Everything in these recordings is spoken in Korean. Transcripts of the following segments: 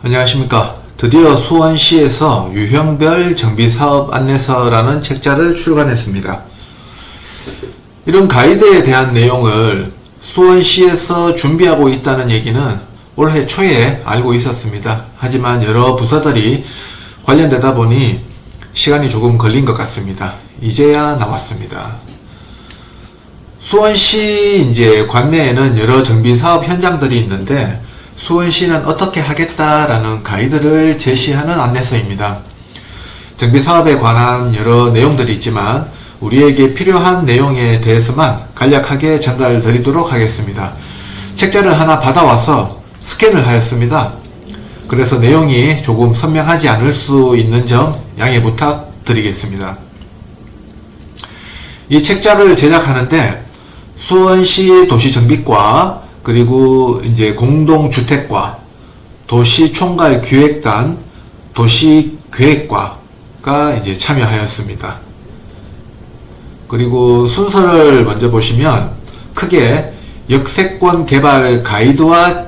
안녕하십니까. 드디어 수원시에서 유형별 정비사업 안내서라는 책자를 출간했습니다. 이런 가이드에 대한 내용을 수원시에서 준비하고 있다는 얘기는 올해 초에 알고 있었습니다. 하지만 여러 부서들이 관련되다 보니 시간이 조금 걸린 것 같습니다. 이제야 나왔습니다. 수원시 관내에는 여러 정비사업 현장들이 있는데 수원시는 어떻게 하겠다라는 가이드를 제시하는 안내서입니다. 정비사업에 관한 여러 내용들이 있지만 우리에게 필요한 내용에 대해서만 간략하게 전달 드리도록 하겠습니다. 책자를 하나 받아와서 스캔을 하였습니다. 그래서 내용이 조금 선명하지 않을 수 있는 점 양해 부탁드리겠습니다. 이 책자를 제작하는데 수원시 도시정비과 그리고 공동주택과, 도시총괄기획단, 도시계획과가 참여하였습니다. 그리고 순서를 먼저 보시면 크게 역세권 개발 가이드와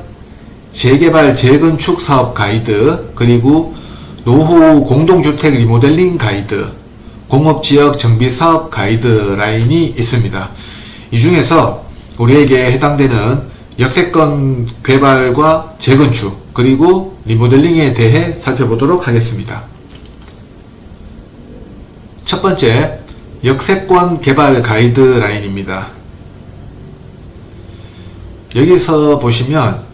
재개발 재건축 사업 가이드, 그리고 노후 공동주택 리모델링 가이드, 공업지역 정비사업 가이드라인이 있습니다. 이 중에서 우리에게 해당되는 역세권 개발과 재건축 그리고 리모델링에 대해 살펴보도록 하겠습니다. 첫 번째, 역세권 개발 가이드라인입니다. 여기서 보시면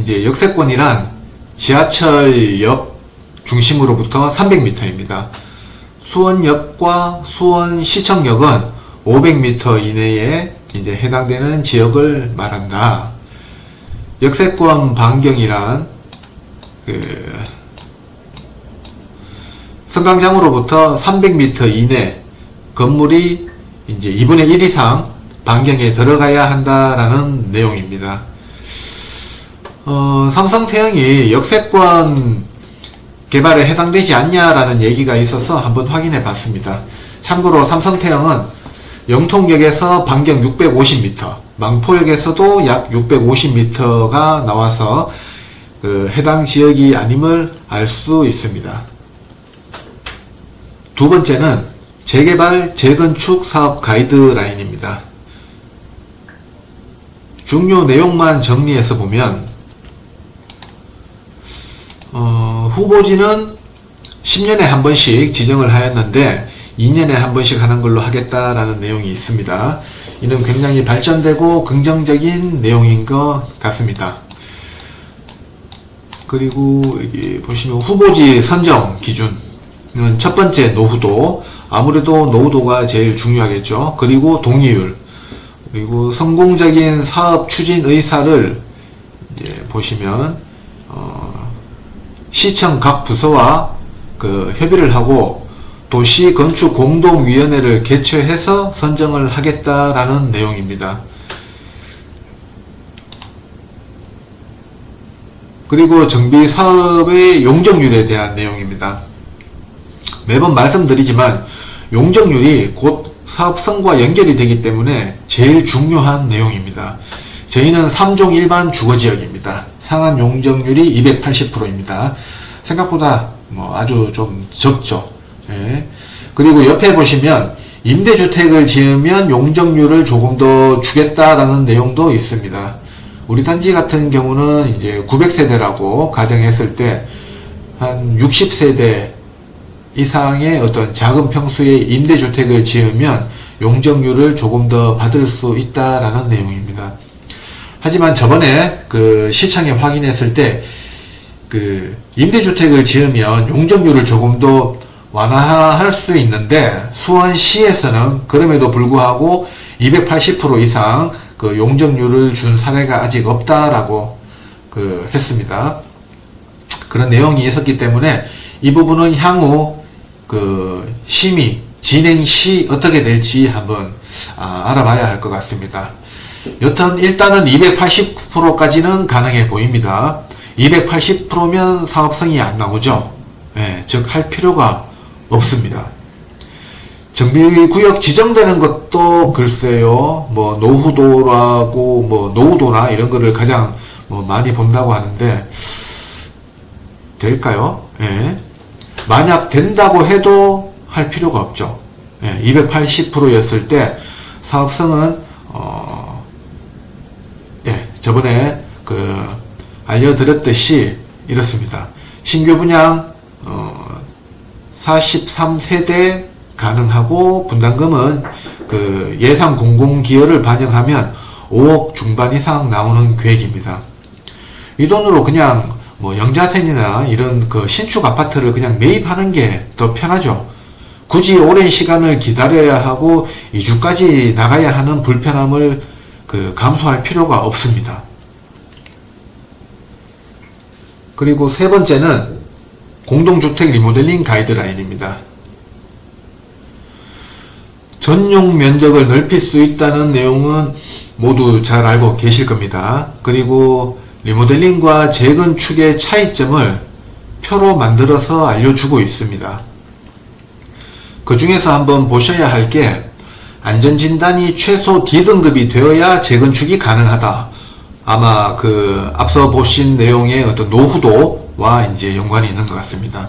역세권이란 지하철역 중심으로부터 300m입니다. 수원역과 수원시청역은 500m 이내에 해당되는 지역을 말한다. 역세권 반경이란 승강장으로부터 300m 이내 건물이 2분의 1 이상 반경에 들어가야 한다라는 내용입니다. 삼성태영이 역세권 개발에 해당되지 않냐라는 얘기가 있어서 한번 확인해 봤습니다. 참고로 삼성태영은 영통역에서 반경 650m, 망포역에서도 약 650m가 나와서 해당 지역이 아님을 알 수 있습니다. 두 번째는 재개발 재건축 사업 가이드라인입니다. 중요 내용만 정리해서 보면 후보지는 10년에 한 번씩 지정을 하였는데 2년에 한 번씩 하는 걸로 하겠다라는 내용이 있습니다. 이는 굉장히 발전되고 긍정적인 내용인 것 같습니다. 그리고 여기 보시면 후보지 선정 기준은 첫 번째 노후도, 아무래도 노후도가 제일 중요하겠죠. 그리고 동의율, 그리고 성공적인 사업 추진 의사를 보시면 시청 각 부서와 협의를 하고 도시건축공동위원회를 개최해서 선정을 하겠다라는 내용입니다. 그리고 정비사업의 용적률에 대한 내용입니다. 매번 말씀드리지만 용적률이 곧 사업성과 연결이 되기 때문에 제일 중요한 내용입니다. 저희는 3종 일반 주거지역입니다. 상한 용적률이 280%입니다. 생각보다 아주 좀 적죠. 예. 그리고 옆에 보시면 임대주택을 지으면 용적률을 조금 더 주겠다라는 내용도 있습니다. 우리 단지 같은 경우는 900세대라고 가정했을 때 한 60세대 이상의 어떤 작은 평수의 임대주택을 지으면 용적률을 조금 더 받을 수 있다라는 내용입니다. 하지만 저번에 시청에 확인했을 때 임대주택을 지으면 용적률을 조금 더 완화할 수 있는데 수원시에서는 그럼에도 불구하고 280% 이상 용적률을 준 사례가 아직 없다라고 했습니다. 그런 내용이 있었기 때문에 이 부분은 향후 심의 진행 시 어떻게 될지 한번 알아봐야 할 것 같습니다. 여튼 일단은 280%까지는 가능해 보입니다. 280%면 사업성이 안 나오죠. 즉 할 필요가 없습니다. 정비구역 지정되는 것도 글쎄요, 뭐 노후도라고 뭐 노후도나 이런 거를 가장 뭐 많이 본다고 하는데 될까요? 예. 만약 된다고 해도 할 필요가 없죠. 예. 280%였을 때 사업성은 예, 저번에 알려드렸듯이 이렇습니다. 신규 분양 43세대 가능하고 분담금은 예상 공공기여를 반영하면 5억 중반 이상 나오는 계획입니다. 이 돈으로 그냥 뭐 영자센이나 이런 신축 아파트를 그냥 매입하는 게 더 편하죠. 굳이 오랜 시간을 기다려야 하고 2주까지 나가야 하는 불편함을 감수할 필요가 없습니다. 그리고 세 번째는 공동주택 리모델링 가이드라인입니다. 전용 면적을 넓힐 수 있다는 내용은 모두 잘 알고 계실 겁니다. 그리고 리모델링과 재건축의 차이점을 표로 만들어서 알려주고 있습니다. 그 중에서 한번 보셔야 할 게 안전진단이 최소 D등급이 되어야 재건축이 가능하다. 아마 앞서 보신 내용의 어떤 노후도와 이제 연관이 있는 것 같습니다.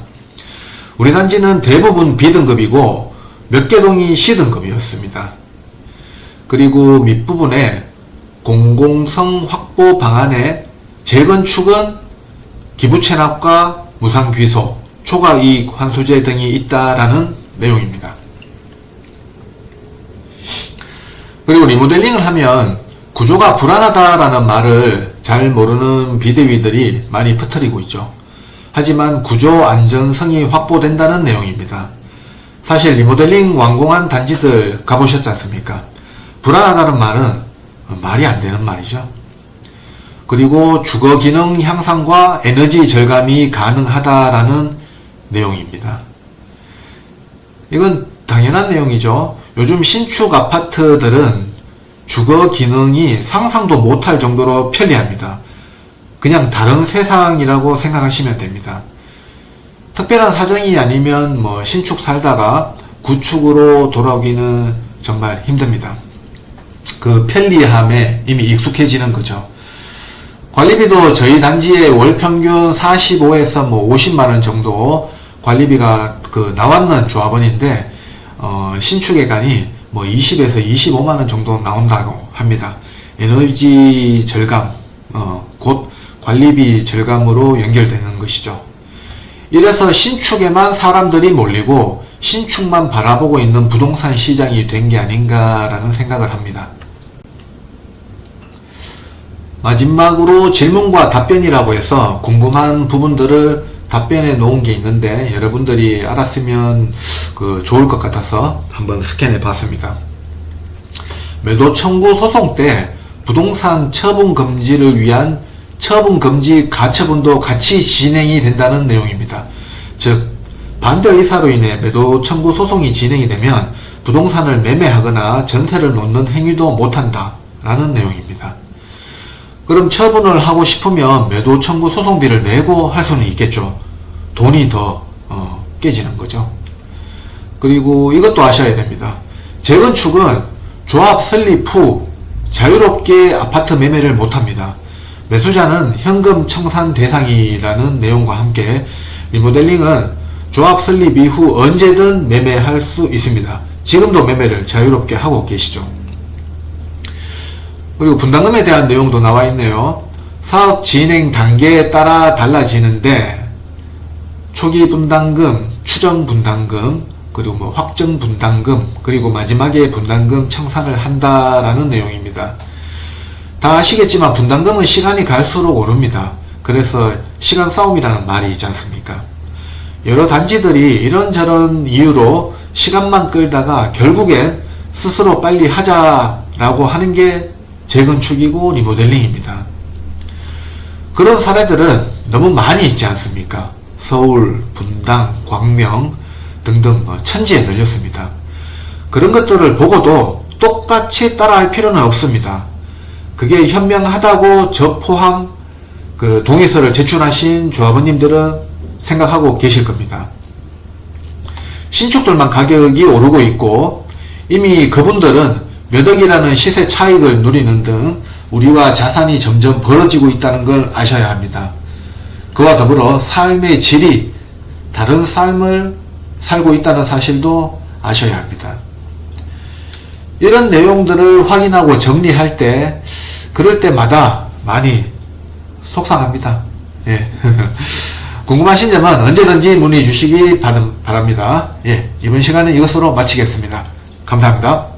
우리 단지는 대부분 B등급이고 몇 개 동이 C등급이었습니다. 그리고 밑부분에 공공성 확보 방안에 재건축은 기부채납과 무상귀소, 초과이익 환수제 등이 있다라는 내용입니다. 그리고 리모델링을 하면 구조가 불안하다라는 말을 잘 모르는 비대위들이 많이 퍼뜨리고 있죠. 하지만 구조 안전성이 확보된다는 내용입니다. 사실 리모델링 완공한 단지들 가보셨지 않습니까? 불안하다는 말은 말이 안 되는 말이죠. 그리고 주거 기능 향상과 에너지 절감이 가능하다라는 내용입니다. 이건 당연한 내용이죠. 요즘 신축 아파트들은 주거 기능이 상상도 못할 정도로 편리합니다. 그냥 다른 세상이라고 생각하시면 됩니다. 특별한 사정이 아니면 뭐 신축 살다가 구축으로 돌아오기는 정말 힘듭니다. 그 편리함에 이미 익숙해지는 거죠. 관리비도 저희 단지의 월 평균 45에서 뭐 50만원 정도 관리비가 나왔는 조합원인데, 신축예간이 뭐 20에서 25만원 정도 나온다고 합니다. 에너지 절감, 곧 관리비 절감으로 연결되는 것이죠. 이래서 신축에만 사람들이 몰리고 신축만 바라보고 있는 부동산 시장이 된 게 아닌가라는 생각을 합니다. 마지막으로 질문과 답변이라고 해서 궁금한 부분들을 답변해 놓은 게 있는데 여러분들이 알았으면 좋을 것 같아서 한번 스캔해 봤습니다. 매도 청구 소송 때 부동산 처분 금지를 위한 처분 금지 가처분도 같이 진행이 된다는 내용입니다. 즉 반대 의사로 인해 매도 청구 소송이 진행이 되면 부동산을 매매하거나 전세를 놓는 행위도 못한다 라는 내용입니다. 그럼 처분을 하고 싶으면 매도 청구 소송비를 내고 할 수는 있겠죠. 돈이 더 깨지는 거죠. 그리고 이것도 아셔야 됩니다. 재건축은 조합 설립 후 자유롭게 아파트 매매를 못합니다. 매수자는 현금 청산 대상이라는 내용과 함께 리모델링은 조합 설립 이후 언제든 매매할 수 있습니다. 지금도 매매를 자유롭게 하고 계시죠. 그리고 분담금에 대한 내용도 나와 있네요. 사업 진행 단계에 따라 달라지는데 초기 분담금, 추정 분담금, 그리고 뭐 확정 분담금, 그리고 마지막에 분담금 청산을 한다라는 내용입니다. 다 아시겠지만 분담금은 시간이 갈수록 오릅니다. 그래서 시간 싸움이라는 말이 있지 않습니까? 여러 단지들이 이런저런 이유로 시간만 끌다가 결국엔 스스로 빨리 하자라고 하는 게 재건축이고 리모델링입니다. 그런 사례들은 너무 많이 있지 않습니까? 서울, 분당, 광명 등등 천지에 널렸습니다. 그런 것들을 보고도 똑같이 따라할 필요는 없습니다. 그게 현명하다고 저 포함 동의서를 제출하신 조합원님들은 생각하고 계실 겁니다. 신축들만 가격이 오르고 있고 이미 그분들은 몇 억이라는 시세 차익을 누리는 등 우리와 자산이 점점 벌어지고 있다는 걸 아셔야 합니다. 그와 더불어 삶의 질이 다른 삶을 살고 있다는 사실도 아셔야 합니다. 이런 내용들을 확인하고 정리할 때 그럴 때마다 많이 속상합니다. 예. 궁금하신 점은 언제든지 문의 주시기 바랍니다. 예. 이번 시간은 이것으로 마치겠습니다. 감사합니다.